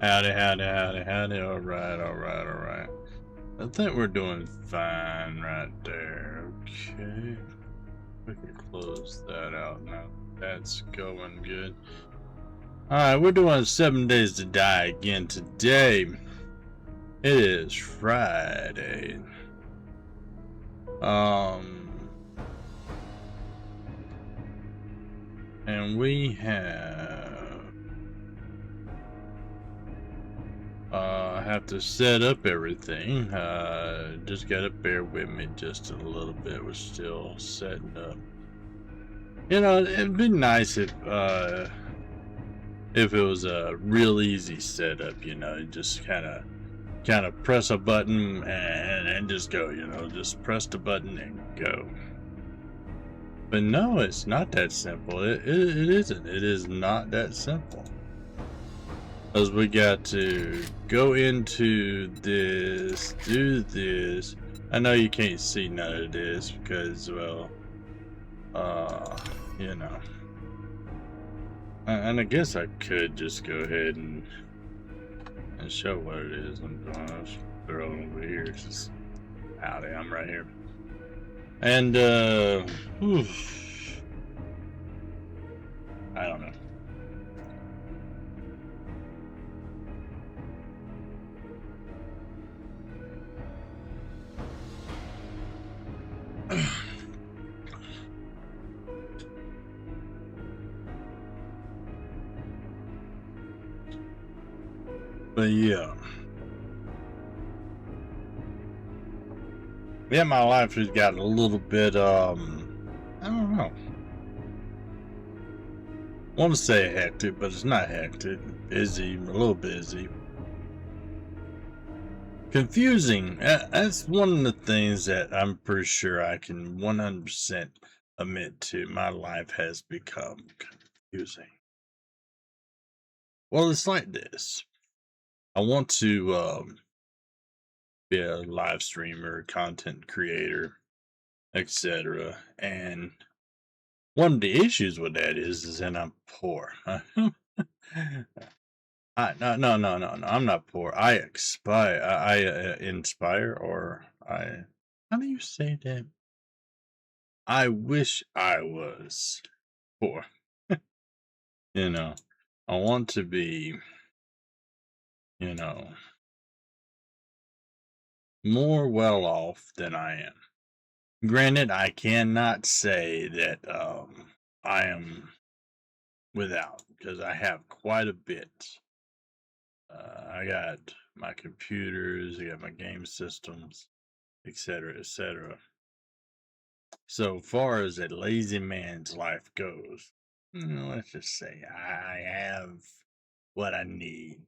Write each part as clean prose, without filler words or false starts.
Howdy, howdy, howdy, howdy. All right, all right, all right. I think we're doing fine right there. Okay. We can close that out now. That's going good. All right, we're doing 7 Days to Die again today. It is Friday. Um, and we have to set up everything. Just gotta bear with me just a little bit. We're still setting up. You know, it'd be nice if it was a real easy setup. You know, just kind of press a button and just go. You know, just press the button and go. But no, it's not that simple. It isn't. It is not that simple. Because we got to go into this, do this. I know you can't see none of this because, well, uh, you know. And I guess I could just go ahead and show what it is I'm doing. I'll just throw it over here. It's just, howdy, I'm right here. And, whew, I don't know. But yeah. Yeah, my life has got a little bit, I don't know. I want to say hectic, but it's not hectic. Busy, a little busy. Confusing. That's one of the things that I'm pretty sure I can 100% admit to. My life has become confusing. Well, it's like this. I want to be a live streamer, content creator, etc. And one of the issues with that is that I'm poor. No. I'm not poor. I expire. I inspire, or I. How do you say that? I wish I was poor. You know, I want to be, you know, more well off than I am. Granted, I cannot say that I am without because I have quite a bit. I got my computers, I got my game systems, etc., etc. So far as a lazy man's life goes, let's just say I have what I need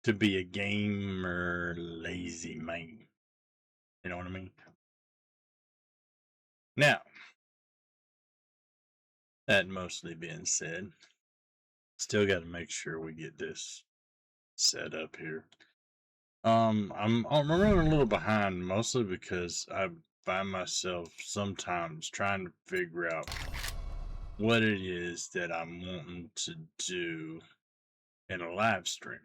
to be a gamer lazy man. You know what I mean? Now, that mostly being said, still got to make sure we get this set up here. I'm running a little behind, mostly because I find myself sometimes trying to figure out what it is that I'm wanting to do in a live stream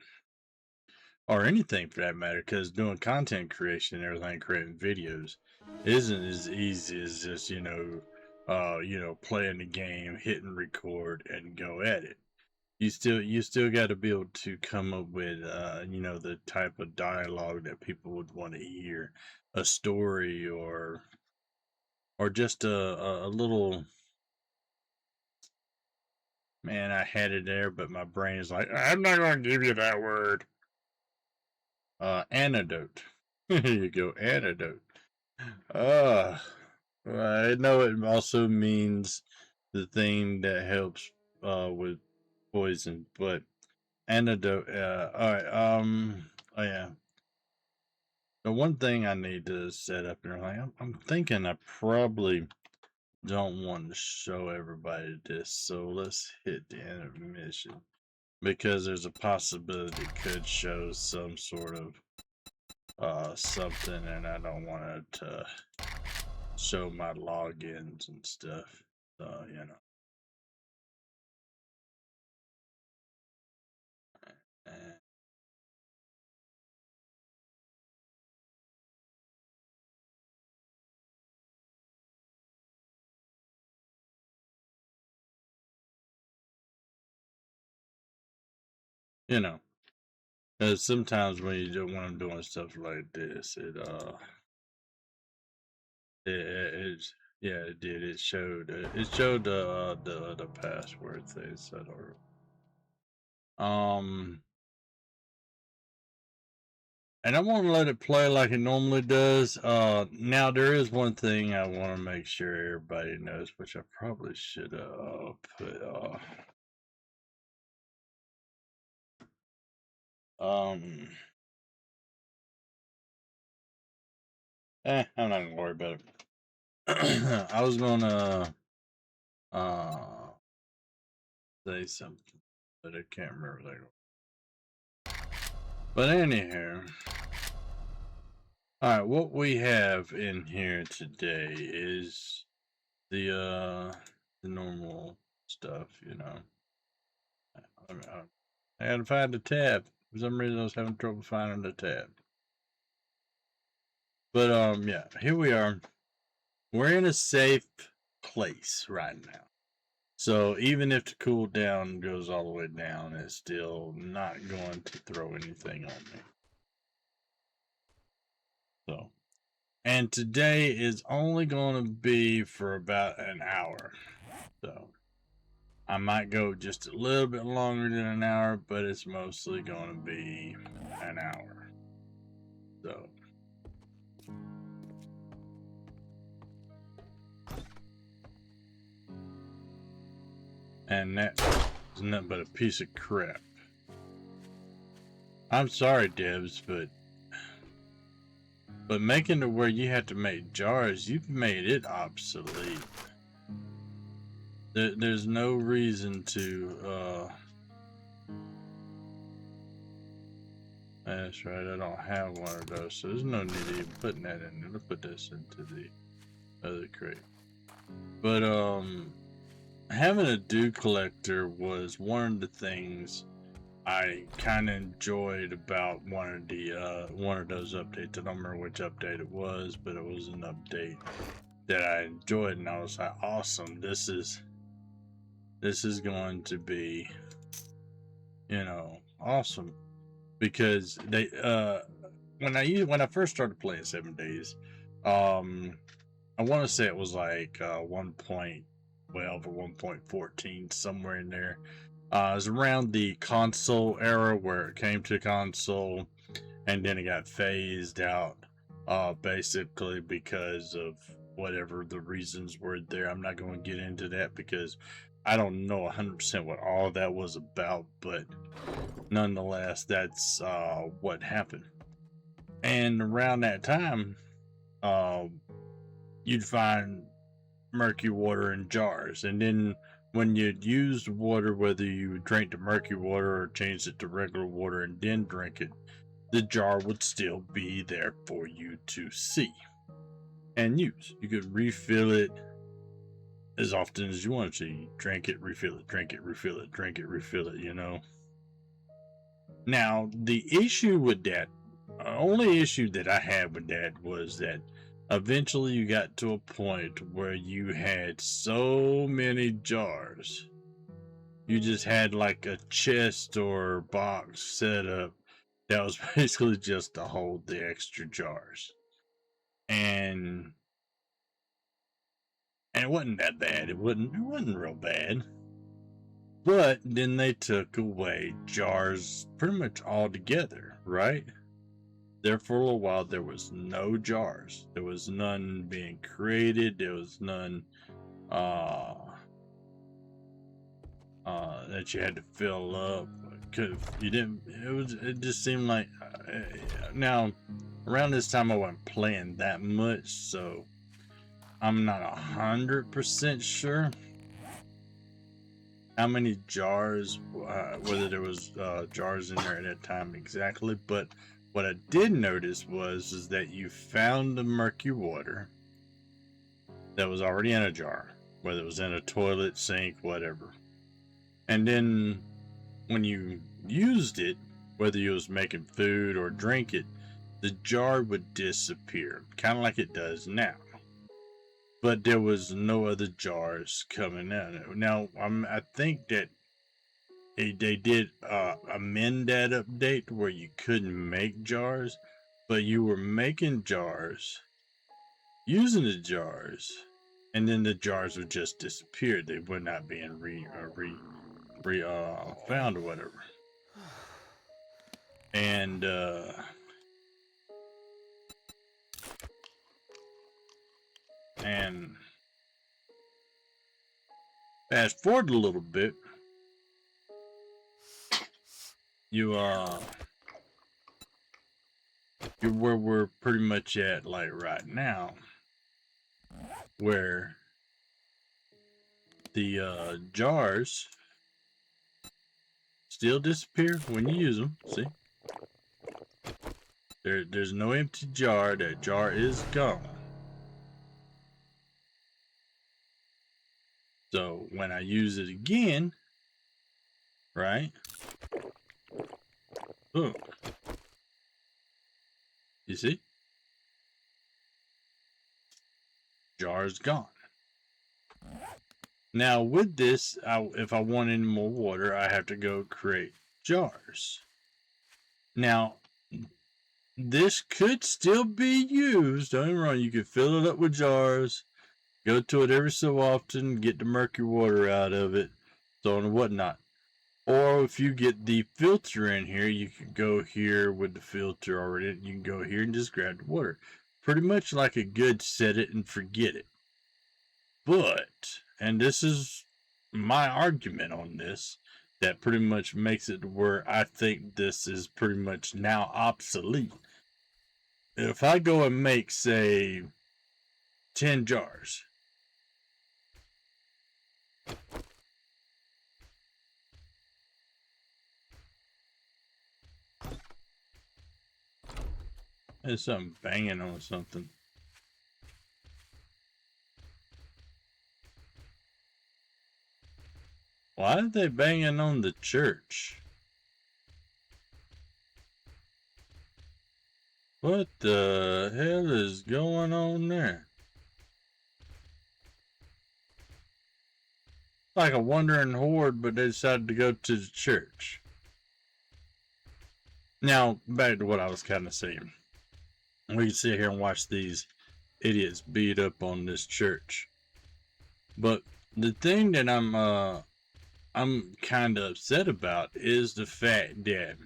or anything for that matter. Because doing content creation and everything, creating videos, isn't as easy as just playing the game, hitting record, and go at it. You still got to be able to come up with the type of dialogue that people would want to hear, a story or just a little. Man, I had it there, but my brain is like, I'm not going to give you that word. Antidote. Here you go, antidote. Uh, I know it also means the thing that helps with poison, but antidote. All right. Oh yeah. The one thing I need to set up and everything, I'm thinking I probably don't want to show everybody this, so let's hit the intermission because there's a possibility it could show some sort of something, and I don't want it to show my logins and stuff. So You know, 'cause sometimes when you do when I'm doing stuff like this, it's yeah, it did. It showed the password thing set or and I want to let it play like it normally does. Now there is one thing I want to make sure everybody knows, which I probably should put. Um, I'm not gonna worry about it. I was gonna uh say something, but I can't remember that. But anyhow, all right, what we have in here today is the normal stuff, you know. I had to find the tab. For some reason, I was having trouble finding the tab. But yeah, here we are. We're in a safe place right now. So even if the cooldown goes all the way down, it's still not going to throw anything on me. So, and today is only going to be for about an hour. So I might go just a little bit longer than an hour, but it's mostly going to be an hour. So. And that is nothing but a piece of crap. I'm sorry, Debs, but making it where you have to make jars, you've made it obsolete. There's no reason to, that's right, I don't have one of those, so there's no need of even putting that in there. Let's put this into the other crate. But, having a dew collector was one of the things I kind of enjoyed about one of those updates. I don't remember which update it was, but it was an update that I enjoyed, and I was like, "Awesome! This is going to be, awesome." Because they when I first started playing 7 Days, I want to say it was like 1.12 or 1.14, somewhere in there. It was around the console era where it came to console, and then it got phased out, basically because of whatever the reasons were there. I'm not going to get into that because I don't know 100% what all that was about, but nonetheless, that's what happened. And around that time, uh, you'd find murky water in jars, and then when you'd use the water, whether you drank the murky water or changed it to regular water and then drink it, the jar would still be there for you to see and use. You could refill it as often as you wanted to. You drink it, refill it, drink it, refill it, drink it, refill it, Now, the issue with that, only issue that I had with that was that eventually you got to a point where you had so many jars. You just had like a chest or box set up that was basically just to hold the extra jars. And it wasn't that bad. It wasn't real bad. But then they took away jars pretty much altogether, right? There for a little while there was no jars. There was none being created. There was none that you had to fill up. Cause you didn't. It just seemed like now around this time I wasn't playing that much, so I'm not 100% sure how many jars, whether there was jars in there at that time exactly. But what I did notice is that you found the murky water that was already in a jar, whether it was in a toilet, sink, whatever. And then when you used it, whether you was making food or drink it, the jar would disappear, kind of like it does now. But there was no other jars coming out. Now, I think that they did amend that update where you couldn't make jars, but you were making jars, using the jars, and then the jars would just disappear. They would not be in found or whatever. And fast forward a little bit, you're where we're pretty much at like right now, where the jars still disappear when you use them. See, there's no empty jar. That jar is gone. So when I use it again, right? Boom. You see? Jar's gone. Now with this, if I want any more water, I have to go create jars. Now, this could still be used. Don't get me wrong, you can fill it up with jars, go to it every so often, get the murky water out of it, so on and whatnot. Or if you get the filter in here, you can go here with the filter already. You can go here and just grab the water. Pretty much like a good set it and forget it. But, and this is my argument on this, that pretty much makes it where I think this is pretty much now obsolete. If I go and make, say, 10 jars, there's something banging on something. Why are they banging on the church? What the hell is going on there? Like a wandering horde, but they decided to go to the church. Now, back to what I was kind of saying. We can sit here and watch these idiots beat up on this church. But the thing that I'm kind of upset about is the fact that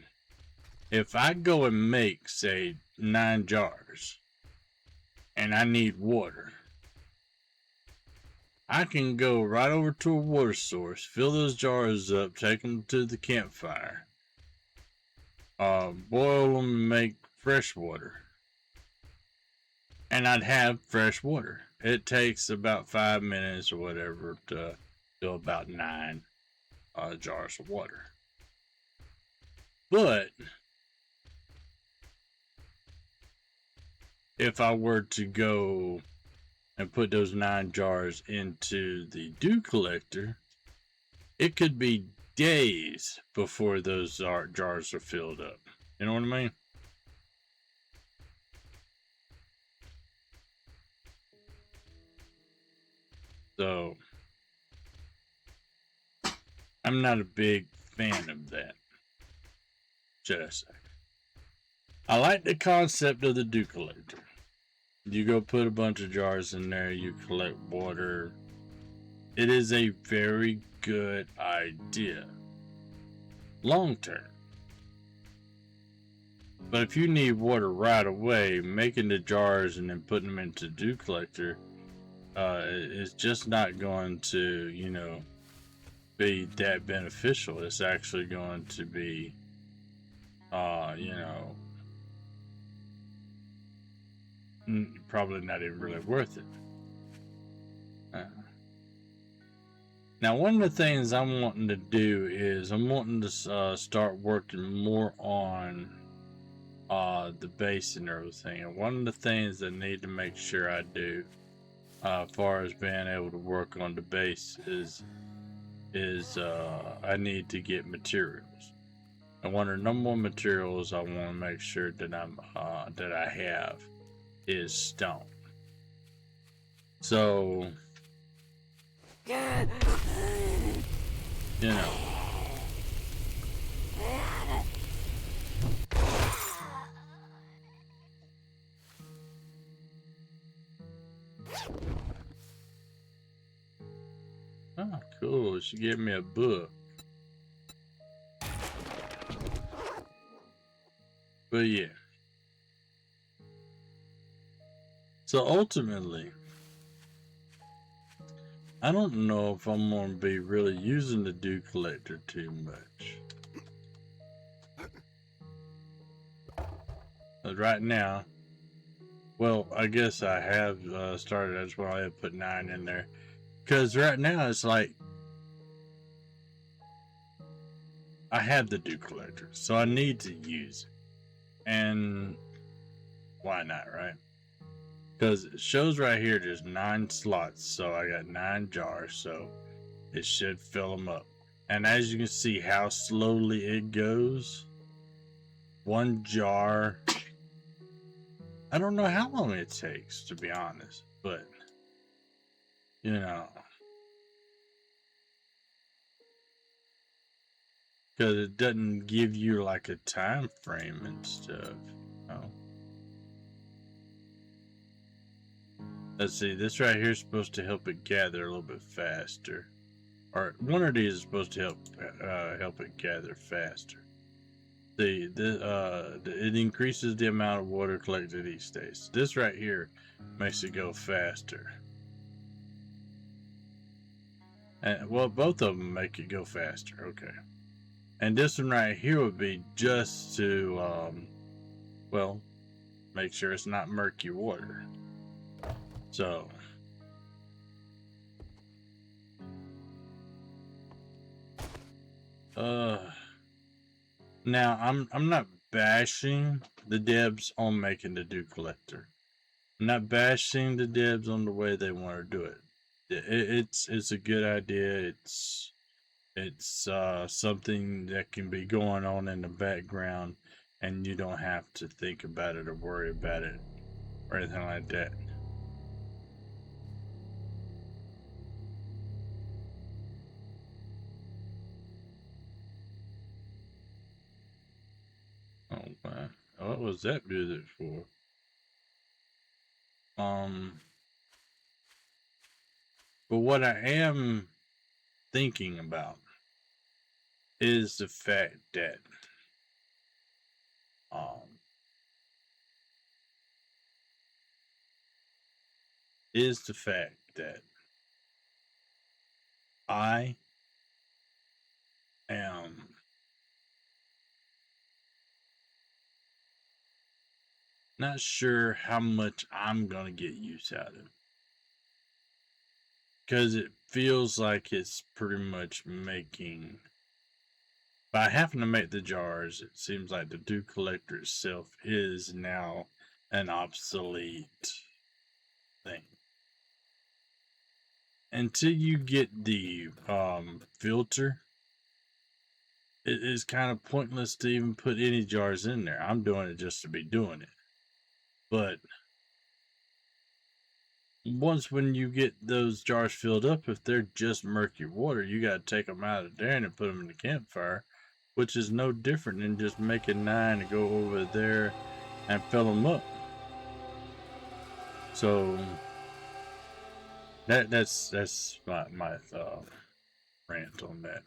if I go and make, say, 9 jars and I need water, I can go right over to a water source, fill those jars up, take them to the campfire, boil them and make fresh water, and I'd have fresh water. It takes about 5 minutes or whatever to do about 9 jars of water. But if I were to go and put those 9 jars into the dew collector, it could be days before those jars are filled up. You know what I mean? So, I'm not a big fan of that, should I say. I like the concept of the dew collector. You go put a bunch of jars in there, you collect water. It is a very good idea, long term. But if you need water right away, making the jars and then putting them into dew collector is just not going to, you know, be that beneficial. It's actually going to be, you know, probably not even really worth it. Now, one of the things I'm wanting to do is I'm wanting to start working more on the base and everything. And one of the things I need to make sure I do, as far as being able to work on the base, is I need to get materials. And one of the number one materials I want to make sure that that I have is stone. So, you know, Oh, cool. She gave me a book. But yeah. So ultimately, I don't know if I'm going to be really using the Dew Collector too much. But right now, well, I guess I have started. That's why I have put 9 in there. Because right now it's like, I have the Dew Collector, so I need to use it. And why not, right? Because it shows right here there's 9 slots, so I got 9 jars, so it should fill them up. And as you can see how slowly it goes, 1 jar, I don't know how long it takes, to be honest, but you know, because it doesn't give you like a time frame and stuff. Oh, let's see, this right here is supposed to help it gather a little bit faster, or one of these is supposed to help it gather faster. It increases the amount of water collected each day. So this right here makes it go faster. And well, both of them make it go faster. Okay. And this one right here would be just to, well, make sure it's not murky water. So, now I'm not bashing the devs on making the Dew Collector. I'm not bashing the devs on the way they want to do it. It's a good idea. It's something that can be going on in the background, and you don't have to think about it or worry about it or anything like that. Oh wow, what was that music for? But what I am thinking about is the fact that um is the fact that I am not sure how much I'm gonna get use out of it, because it feels like it's pretty much making, by having to make the jars, it seems like the Dew Collector itself is now an obsolete thing. Until you get the filter, it is kind of pointless to even put any jars in there. I'm doing it just to be doing it. But once when you get those jars filled up, if they're just murky water, you got to take them out of there and put them in the campfire, which is no different than just making 9 and go over there and fill them up. So that's my rant on that.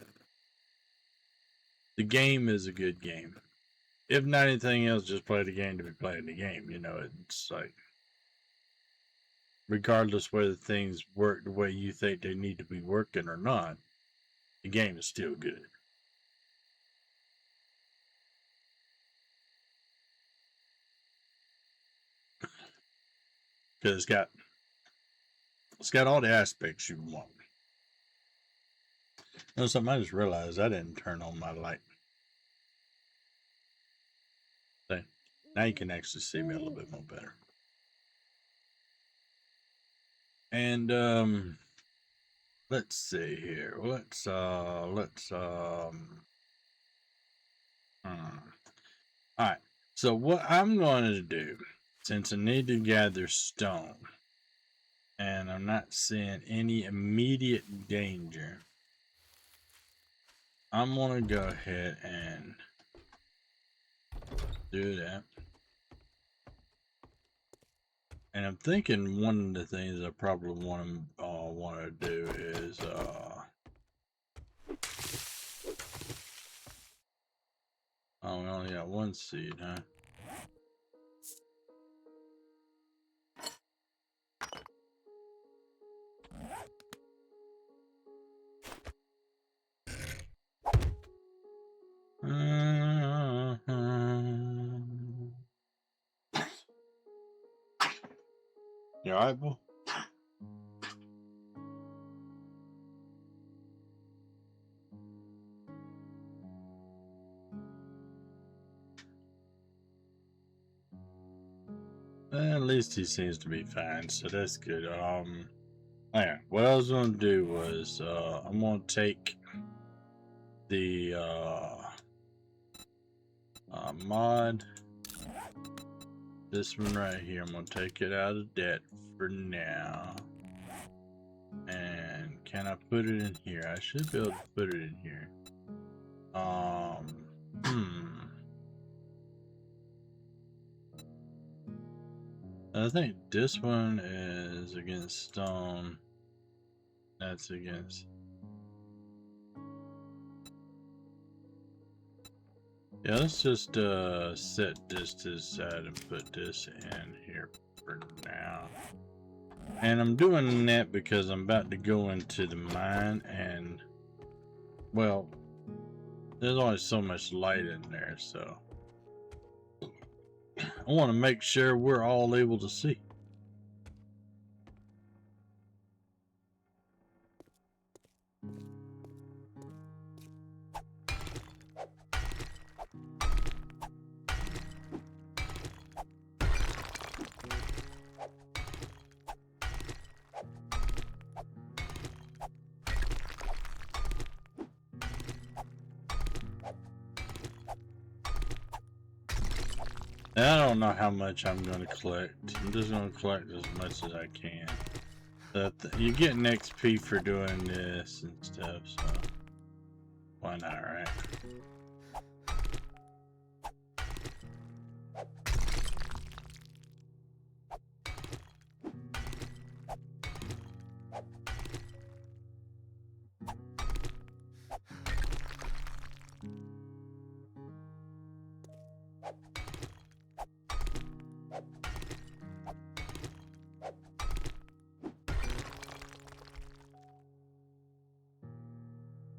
The game is a good game. If not anything else, just play the game to be playing the game. You know, it's like, regardless whether things work the way you think they need to be working or not, the game is still good. Because it's got all the aspects you want. You know something, I just realized I didn't turn on my light. So now you can actually see me a little bit more better. And let's see here. Alright. So what I'm going to do, since I need to gather stone, and I'm not seeing any immediate danger, I'm going to go ahead and Do that. And I'm thinking one of the things I probably want to do is oh, we only got one seed, huh? You alright, boy? At least he seems to be fine, so that's good. Yeah, what I was gonna do was I'm gonna take the mod, this one right here. I'm gonna take it out of debt for now. And can I put it in here? I should be able to put it in here. I think this one is against stone. That's against. Yeah, let's just set this to the side and put this in here for now. And I'm doing that because I'm about to go into the mine, and well, there's only so much light in there, so I want to make sure we're all able to see. And I don't know how much I'm going to collect. I'm just going to collect as much as I can. You get an XP for doing this and stuff, so why not, right?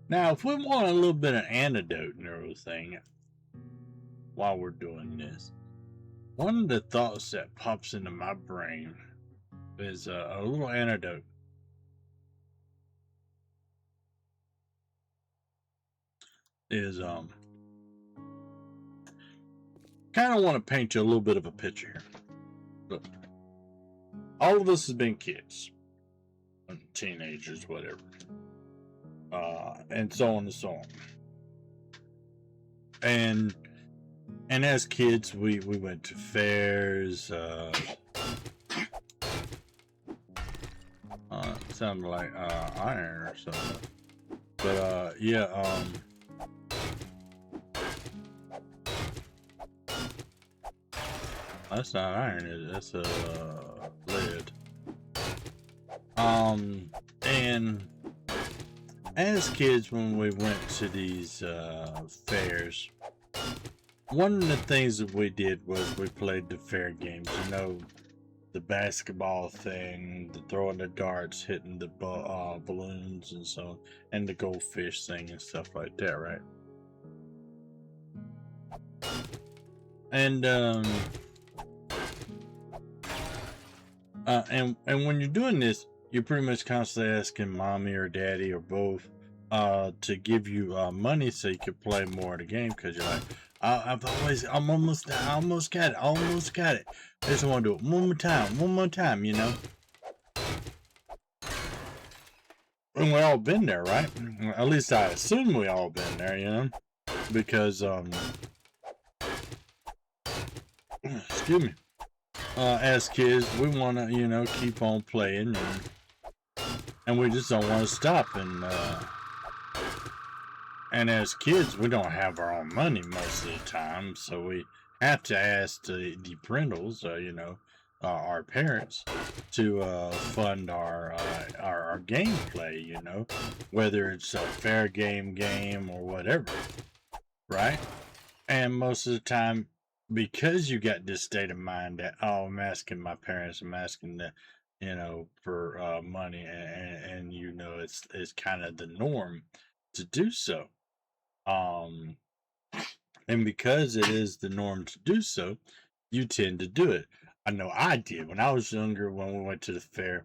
Now, if we want a little bit of antidote and everything while we're doing this, one of the thoughts that pops into my brain is a little antidote. Is kind of want to paint you a little bit of a picture here. Look, all of us has been kids, teenagers, whatever. And so on and so on. And as kids, we went to fairs. Sounded like iron or something. But yeah. That's not iron, is it? That's lead. And as kids, when we went to these fairs, one of the things that we did was we played the fair games. You know, the basketball thing, the throwing the darts, hitting the balloons and so on, and the goldfish thing and stuff like that, right? And and when you're doing this, you're pretty much constantly asking mommy or daddy or both to give you money so you can play more of the game, because you're like, I'm almost got it. I just want to do it one more time, you know. And we all been there, right? At least I assume we all been there, you know, because excuse me. As kids, we want to, you know, keep on playing, and we just don't want to stop. And as kids, we don't have our own money most of the time, so have to ask the parentals, our parents, to fund our gameplay. Whether it's a fair game or whatever, right? And most of the time, because you got this state of mind that, oh, I'm asking my parents, I'm asking for money, and it's kind of the norm to do so. Um, and because it is the norm to do so, you tend to do it. I know I did when I was younger. When we went to the fair,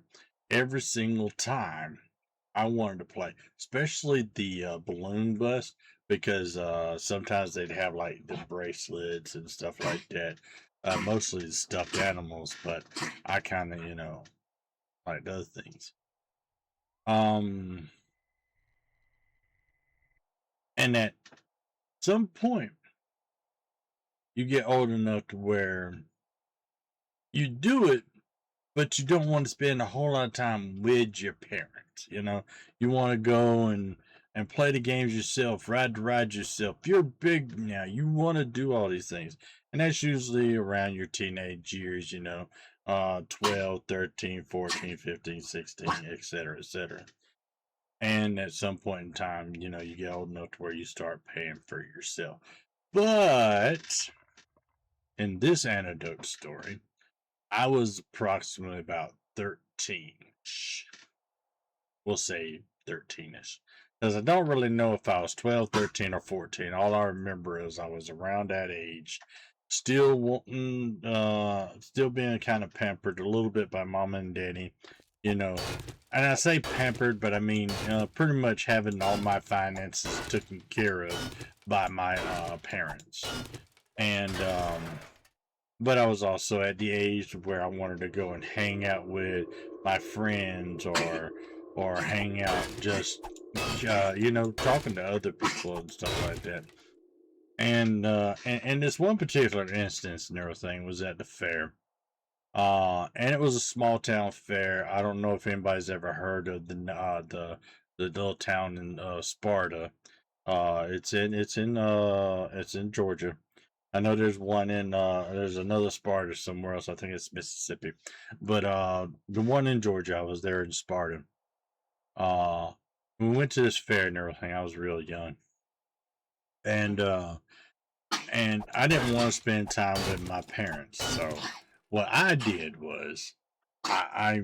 every single time I wanted to play, especially the balloon bus, because sometimes they'd have like the bracelets and stuff like that. Mostly the stuffed animals, but I kind of, like other things. Um, and at some point, you get old enough to where you do it, but you don't want to spend a whole lot of time with your parents. You want to go and play the games yourself, ride the ride yourself. You're big now. You want to do all these things, and that's usually around your teenage years. 12, 13, 14, 15, 16, etc., etc. And at some point in time, you get old enough to where you start paying for yourself. But in this anecdote story, I was approximately about 13. We'll say 13ish. Because I don't really know if I was 12, 13, or 14. All I remember is I was around that age, still wanting, still being kind of pampered a little bit by mom and daddy, you know. And I say pampered, but I mean pretty much having all my finances taken care of by my parents. And but I was also at the age where I wanted to go and hang out with my friends or hang out just talking to other people and stuff like that. And this one particular instance and everything was at the fair. And it was a small town fair. I don't know if anybody's ever heard of the little town in Sparta. It's in Georgia. I know there's another Sparta somewhere else. I think it's Mississippi. But the one in Georgia, I was there in Sparta. Uh we went to this fair and everything. I was real young. And I didn't want to spend time with my parents. So what I did was I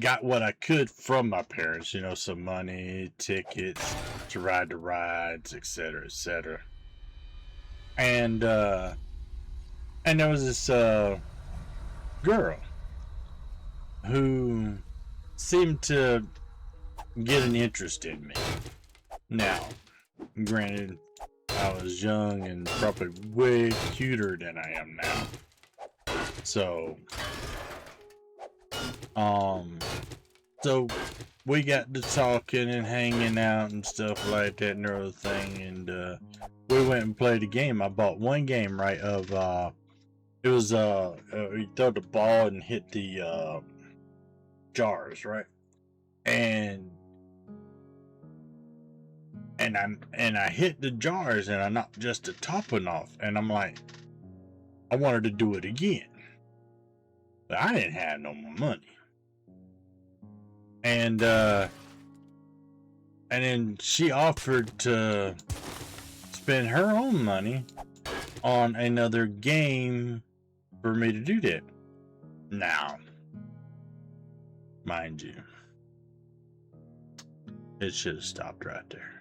got what I could from my parents, some money, tickets to ride the rides, etc., etc. And and there was this girl who seemed to get an interest in me. Now, granted, I was young and probably way cuter than I am now. So, um, so we got to talking and hanging out and stuff like that and everything, and we went and played a game. I bought one game, right, of it was you throw the ball and hit the jars, right? And I hit the jars and I knocked just the top one off, and I'm like, I wanted to do it again, but I didn't have no more money. And then she offered to spend her own money on another game for me to do that. Now, mind you, it should have stopped right there.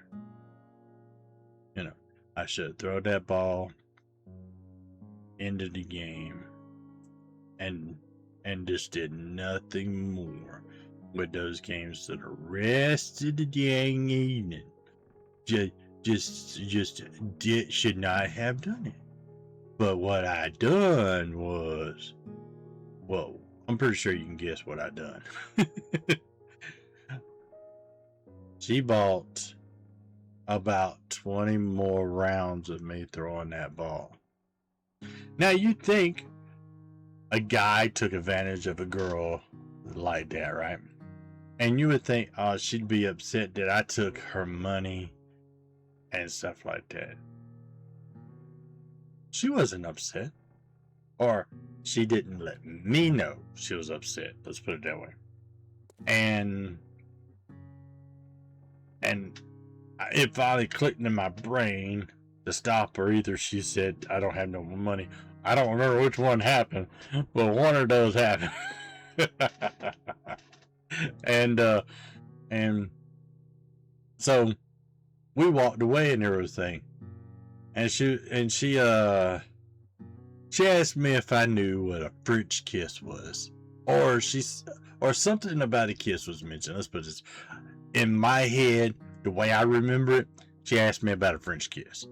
I should have thrown that ball into the game and just did nothing more with those games for the rest of the dang evening. Should not have done it. But what I done was, well, I'm pretty sure you can guess what I done. She bought about 20 more rounds of me throwing that ball. Now you'd think a guy took advantage of a girl like that, right? And you would think, oh, she'd be upset that I took her money and stuff like that. she wasn't upset. Or she didn't let me know she was upset. Let's put it that way. And it finally clicked in my brain to stop her. Either she said, I don't have no more money. I don't remember which one happened, but one of those happened. and and so we walked away and everything. And she asked me if I knew what a French kiss was. Or or something about a kiss was mentioned. Let's put this in my head, the way I remember it. She asked me about a French kiss.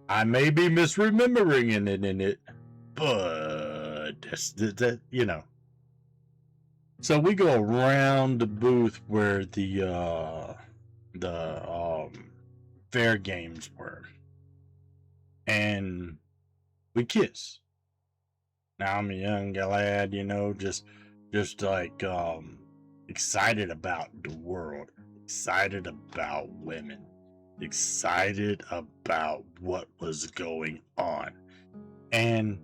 I may be misremembering it, but that you know. So we go around the booth where the fair games were, and we kiss. Now I'm a young lad, you know, just like excited about the world, excited about women, excited about what was going on. And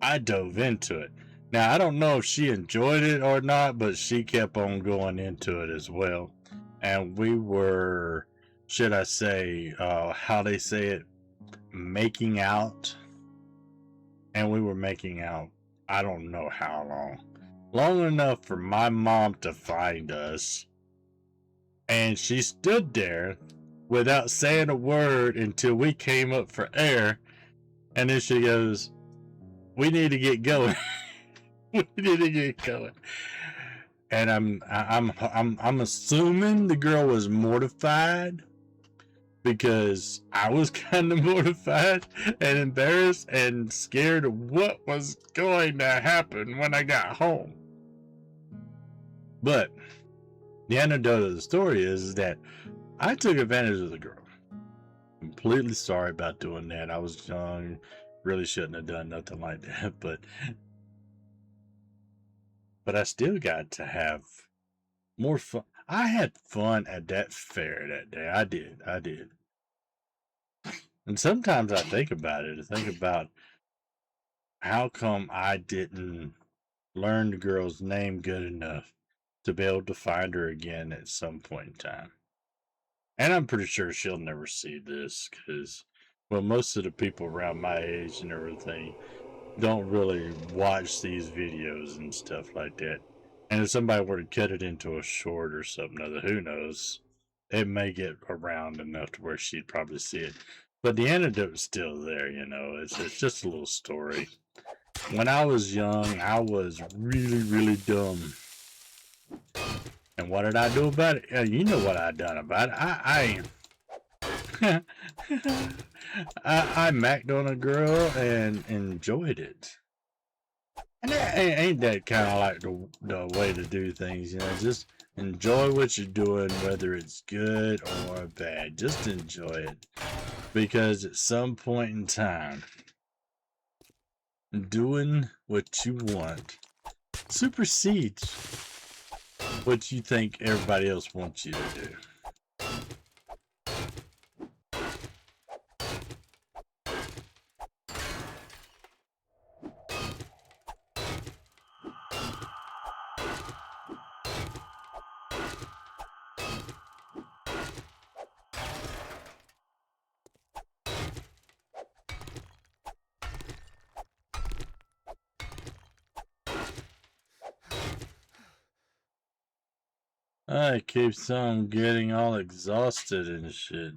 I dove into it. Now I don't know if she enjoyed it or not, but she kept on going into it as well. And we were, should I say, how they say it, making out. And we were making out, I don't know how long. Long enough for my mom to find us. And she stood there without saying a word until we came up for air. And then she goes, we need to get going. We need to get going. And I'm assuming the girl was mortified, because I was kind of mortified and embarrassed and scared of what was going to happen when I got home. But the anecdote of the story is that I took advantage of the girl. Completely sorry about doing that. I was young, really shouldn't have done nothing like that, but I still got to have more fun. I had fun at that fair that day. I did. And sometimes I think about it. I think about how come I didn't learn the girl's name good enough to be able to find her again at some point in time. And I'm pretty sure she'll never see this, because, well, most of the people around my age and everything don't really watch these videos and stuff like that. And if somebody were to cut it into a short or something other, who knows? It may get around enough to where she'd probably see it. But the antidote's still there, you know. It's just a little story. When I was young, I was really, really dumb. And what did I do about it? You know what I done about it. I macked on a girl and enjoyed it. And that ain't that kind of like the way to do things, you know? Just enjoy what you're doing, whether it's good or bad. Just enjoy it. Because at some point in time, doing what you want supersedes what you think everybody else wants you to do. I keeps on getting all exhausted and shit.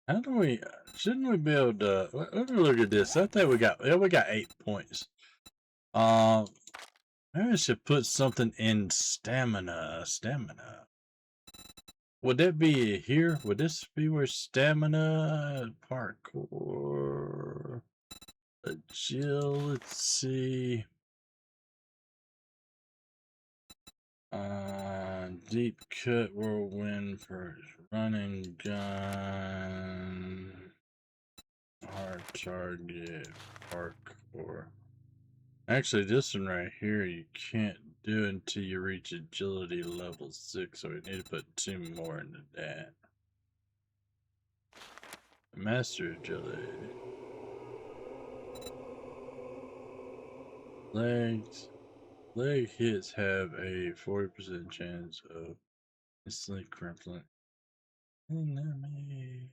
How do we? Shouldn't we be able to? Let me look at this. I think we got 8 points. Maybe I should put something in stamina. Stamina. Would that be here? Would this be where stamina, parkour, agility? Let's see. Deep cut, whirlwind, for running gun, hard target, parkour. Actually, this one right here you can't do until you reach agility level 6, so we need to put 2 more into that. Master agility. Legs. Leg hits have a 40% chance of instantly crippling enemy.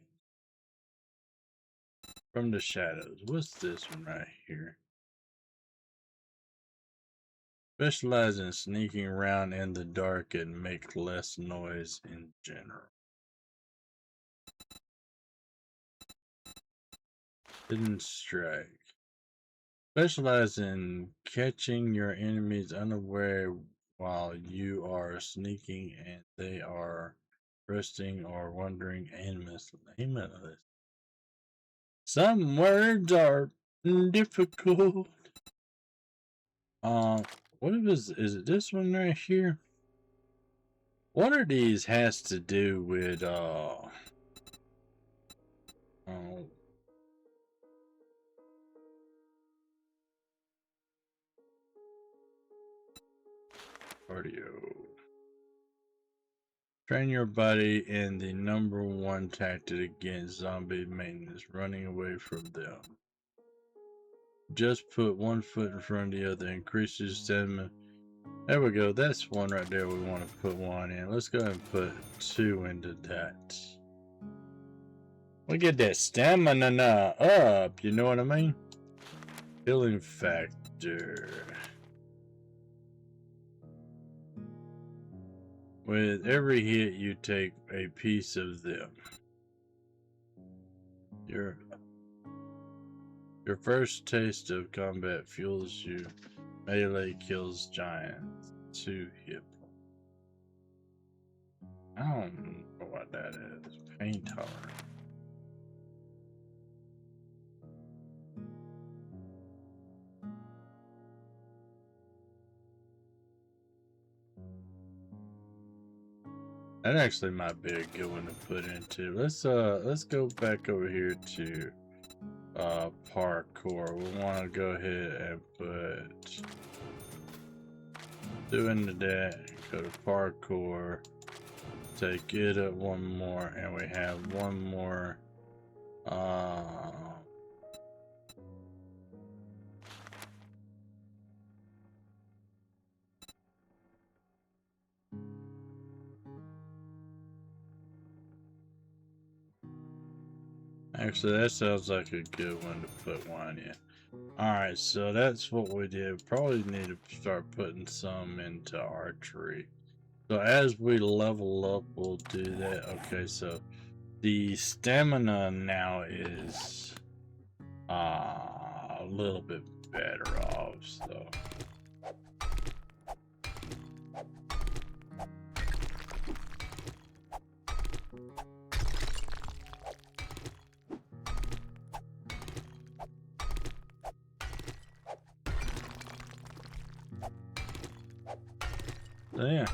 From the shadows. What's this one right here? Specialize in sneaking around in the dark and make less noise in general. Hidden strike. Specialize in catching your enemies unaware while you are sneaking and they are resting or wandering aimlessly. Some words are difficult. What is it this one right here? One of these has to do with cardio. Train your body in the #1 tactic against zombie maintenance, running away from them. Just put one foot in front of the other, increases stamina. There we go, that's one right there we want to put one in. Let's go ahead and put 2 into that. We get that stamina up, you know what I mean? Healing factor. With every hit, you take a piece of them. Your first taste of combat fuels you. Melee kills giants. 2 hit points. I don't know what that is. Pain tolerance. That actually might be a good one to put into. Let's go back over here to parkour. We want to go ahead and put 2 into that. Go to parkour. Take it up 1 more, and we have 1 more. Actually, that sounds like a good one to put one in. Alright, so that's what we did. Probably need to start putting some into archery. So as we level up, we'll do that. Okay, so the stamina now is a little bit better off, so. Yeah.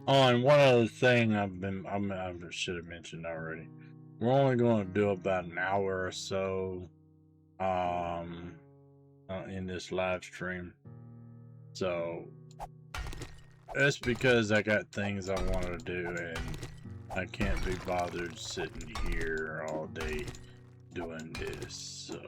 Oh, and one other thing I should have mentioned already. We're only going to do about an hour or so in this live stream. So that's because I got things I want to do and I can't be bothered sitting here all day doing this. So.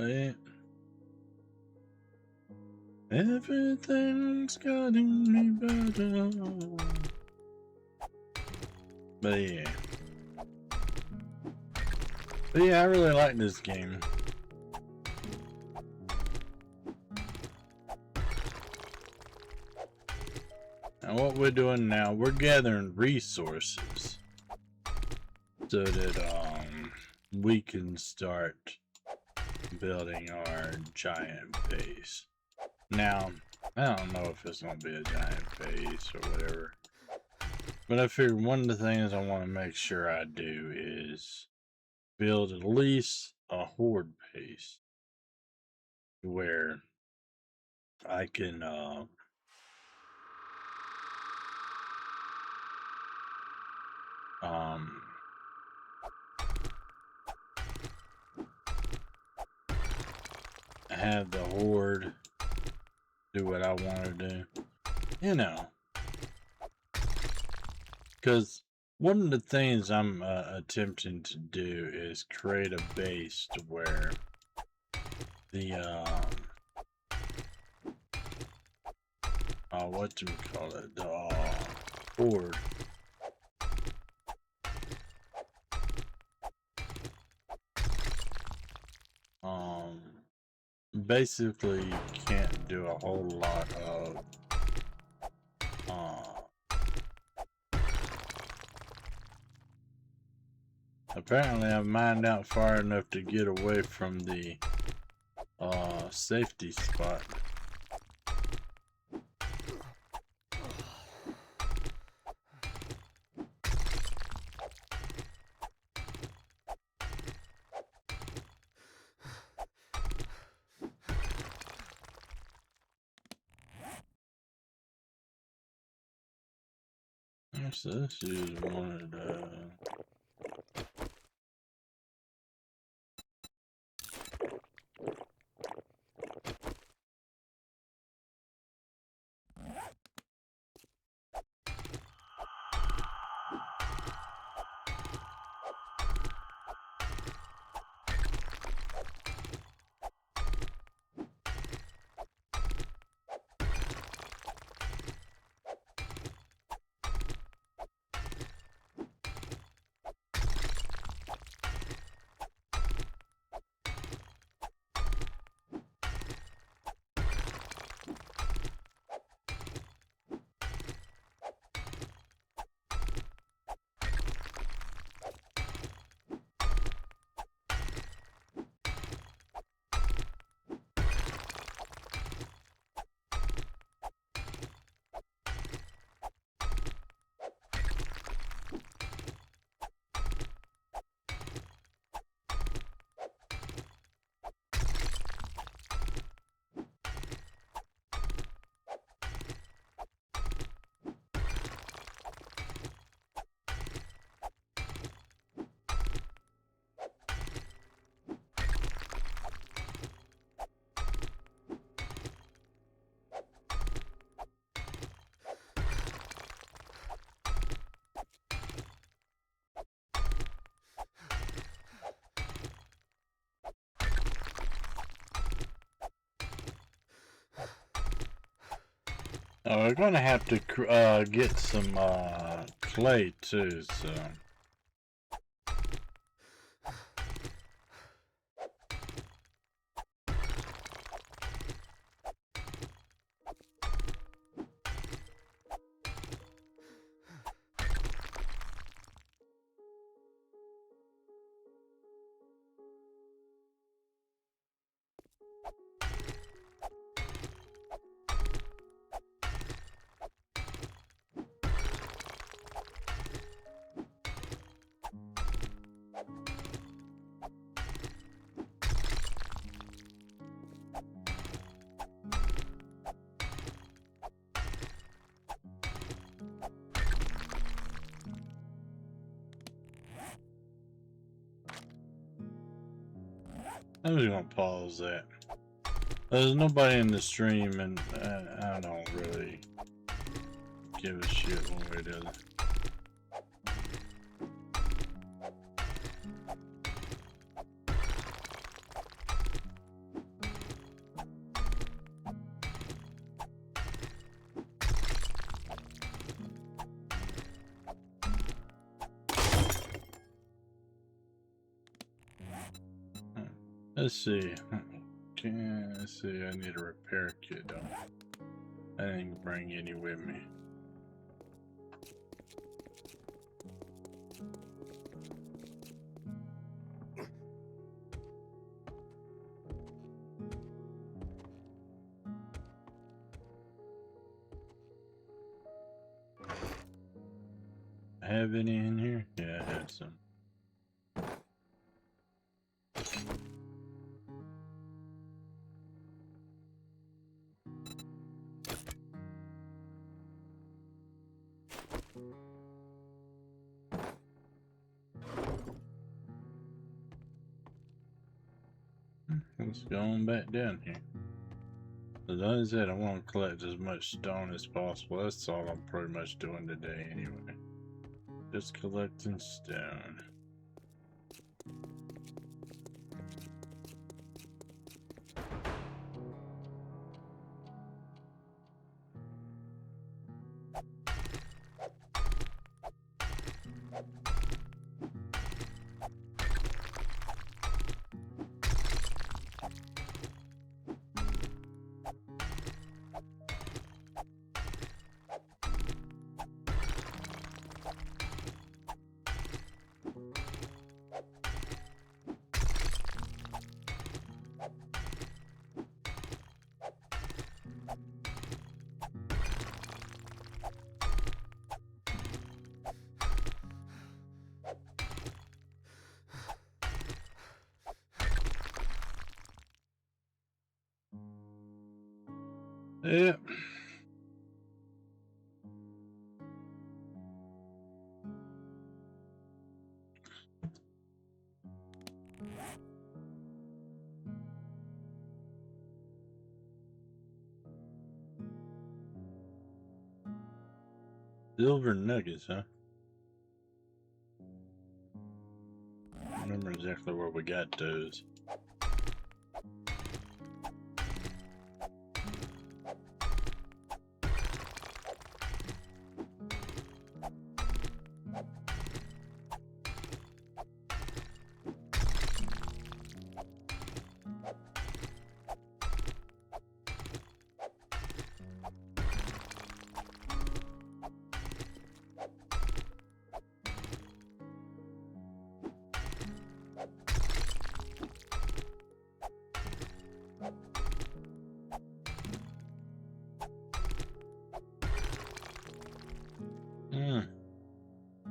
Yeah. Everything's getting me better. But yeah, I really like this game. what we're doing now, we're gathering resources so that we can start building our giant base. Now, I don't know if it's gonna be a giant base or whatever, but I figured one of the things I want to make sure I do is build at least a horde base where I can have the horde do what I want to do, you know, because one of the things I'm attempting to do is create a base to where the whatchamacallit, the horde basically can't do a whole lot of apparently I've mined out far enough to get away from the safety spot. So this is one of the we're gonna have to get some clay too, so I'm just gonna pause that. There's nobody in the stream, and I don't really give a shit one way or the other. Let's see. Let's see. I need a repair kit though. I didn't bring any with me. have any in here? Yeah, I had some. Let's go on back down here. As I said, I want to collect as much stone as possible. That's all I'm pretty much doing today anyway. Just collecting stone. Yeah. Silver nuggets, huh? I don't remember exactly where we got those.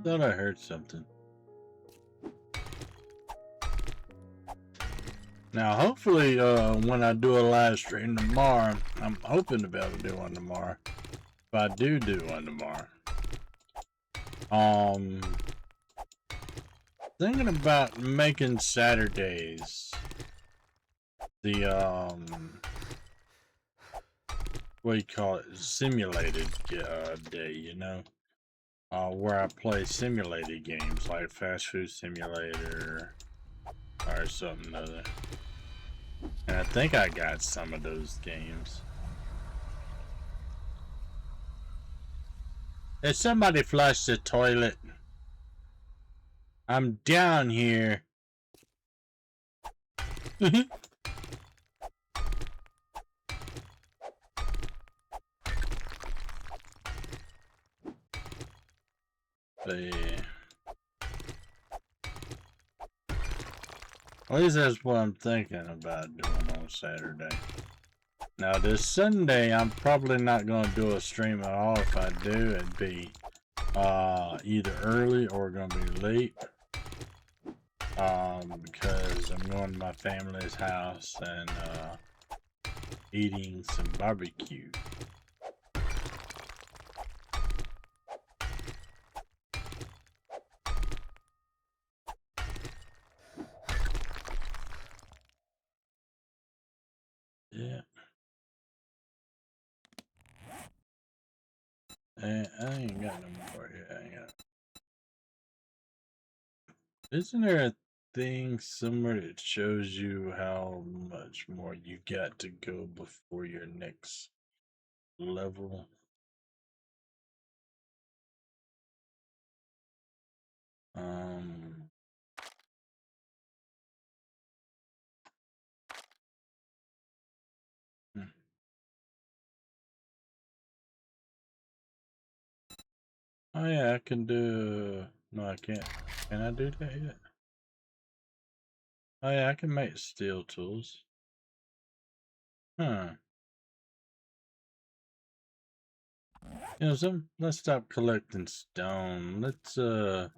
Thought I heard something. Now, hopefully, when I do a live stream tomorrow, I'm hoping to be able to do one tomorrow. If I do one tomorrow, thinking about making Saturdays the what do you call it? Simulated day, you know, where I play simulated games like Fast Food Simulator or something other. And I think I got some of those games. Did somebody flush the toilet? I'm down here. But yeah. At least that's what I'm thinking about doing on Saturday. Now this Sunday, I'm probably not going to do a stream at all. If I do, it'd be either early or going to be late. Because I'm going to my family's house and eating some barbecue. Yeah. And I ain't got no more here. I ain't got. Isn't there a thing somewhere that shows you how much more you got to go before your next level? Um. hmm. Oh yeah, I can do. No, I can't. Can I do that yet? Oh yeah, I can make steel tools. Huh. You know, let's stop collecting stone. Let's I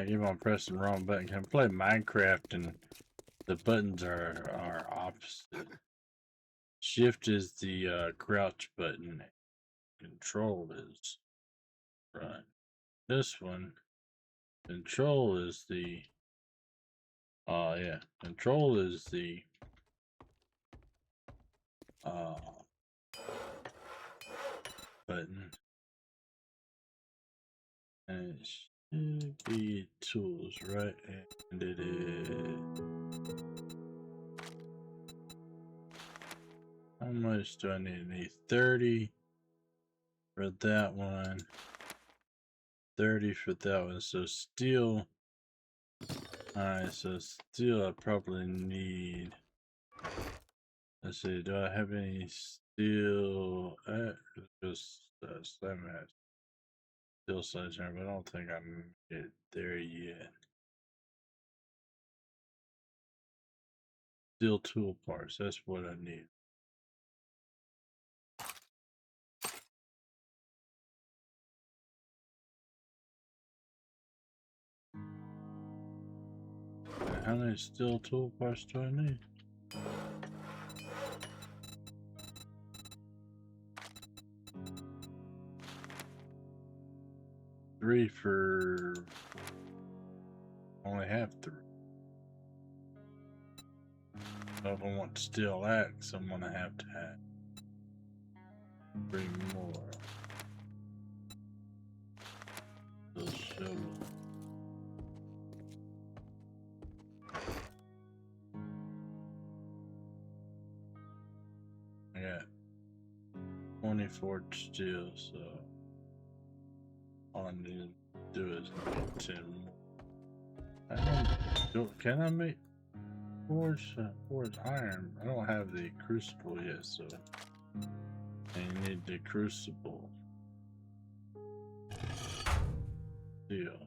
keep on pressing the wrong button. Can I play Minecraft and the buttons are opposite? Shift is the crouch button. Control is right. This one, control is the yeah, control is the uh button. And it should be tools, right? And it is. How much do I need? I need 30 for that one. 30 for that one. So steel. Alright, so steel I probably need. Let's see, do I have any steel? Just slam at steel sledgehammer, but I don't think I made it there yet. Steel tool parts, that's what I need. How many steel tool parts do I need? Three for only have 3. So if I want steel axe, I'm gonna have to have 3 more. Steel shovel. I got 24 steel, so all I need to do is make 10 more. Can I make forge iron? I don't have the crucible yet, so I need the crucible. Steel.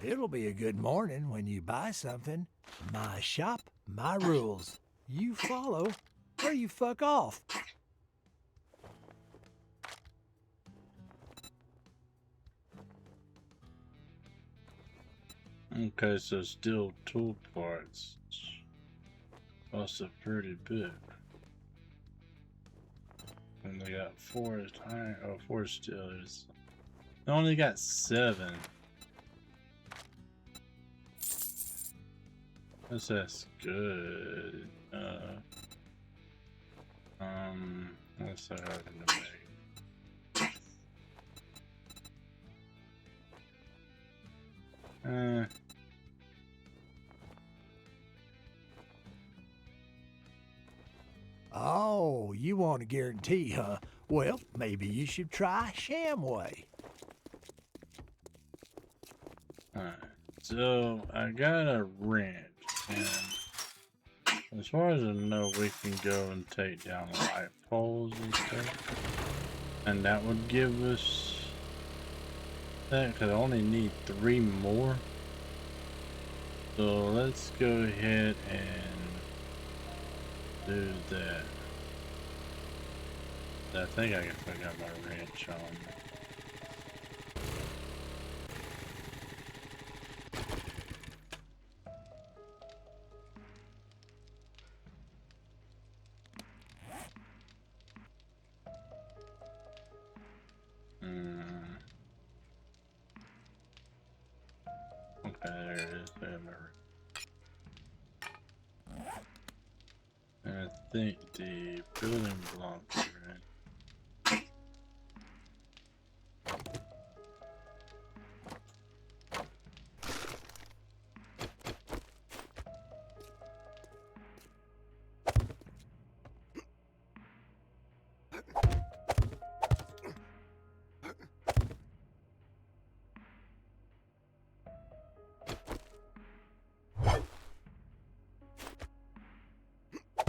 It'll be a good morning when you buy something. My shop, my rules. You follow, or you fuck off. Okay, so steel tool parts. Also pretty big. And they got 4 iron, 4 steelers. They only got 7. That's good. What's that having to make? Oh, you want a guarantee, huh? Well, maybe you should try Shamway. Alright, so I got a wrench, and as far as I know, we can go and take down light poles and stuff. And that would give us that, because I only need 3 more. So let's go ahead and do that. I think I got my wrench on. Okay, there it is. I have my wrench. And I think the building blocks are in.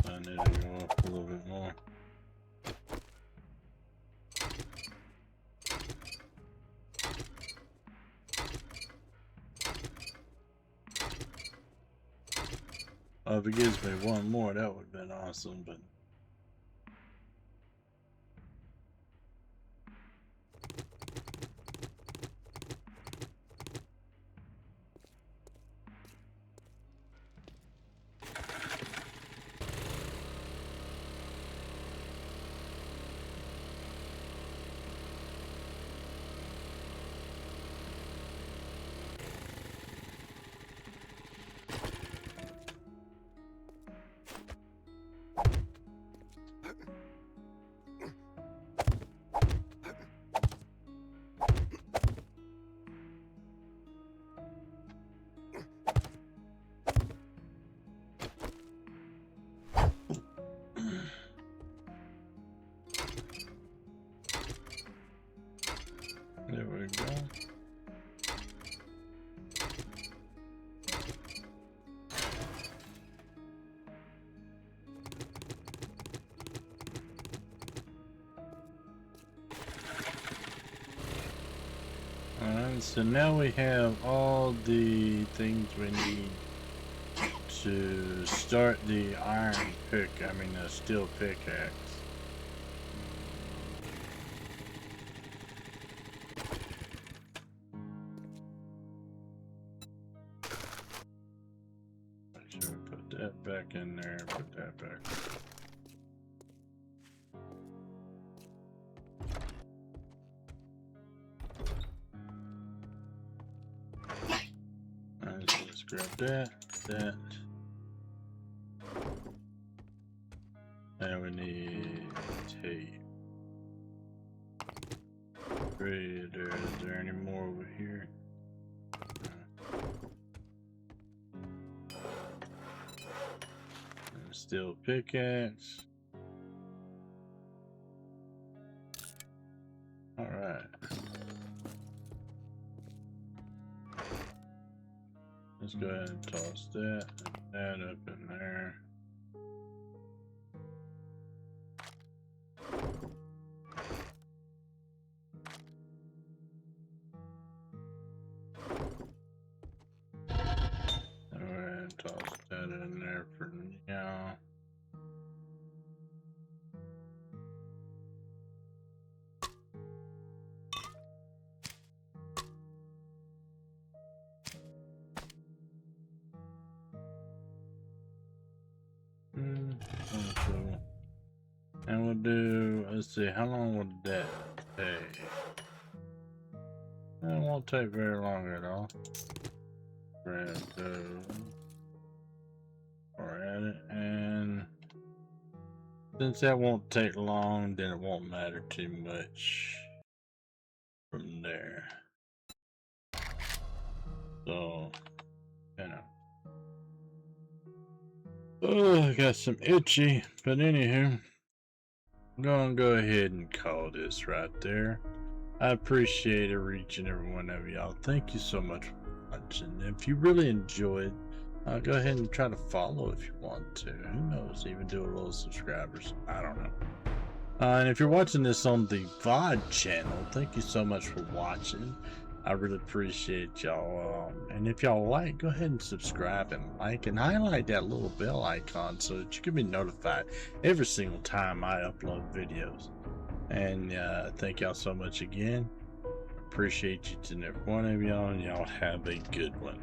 I need to go up a little bit more. If it gives me one more, that would have been awesome, but there we go. Alright, so now we have all the things we need to start the steel pickaxe. Make sure we put that back in there, put that back. Alright, so let's grab that. And we need tape. Great, is there any more over here? Steel pickaxe. Alright. Let's go ahead and toss that and that up in there. Alright, toss that in there for now. Cool. And we'll do, let's see, how long would that take? It won't take very long at all. Grab those. Or at it, and since that won't take long, then it won't matter too much from there. So, you know. Oh, I got some itchy, but anywho, I'm gonna go ahead and call this right there. I appreciate each and every one of y'all. Thank you so much for watching. If you really enjoyed, go ahead and try to follow if you want to. Who knows? Even do a little subscribers. I don't know. And if you're watching this on the VOD channel, thank you so much for watching. I really appreciate y'all. And if y'all like, go ahead and subscribe and like and highlight that little bell icon so that you can be notified every single time I upload videos. And thank y'all so much again. Appreciate each and every one of y'all, and y'all have a good one.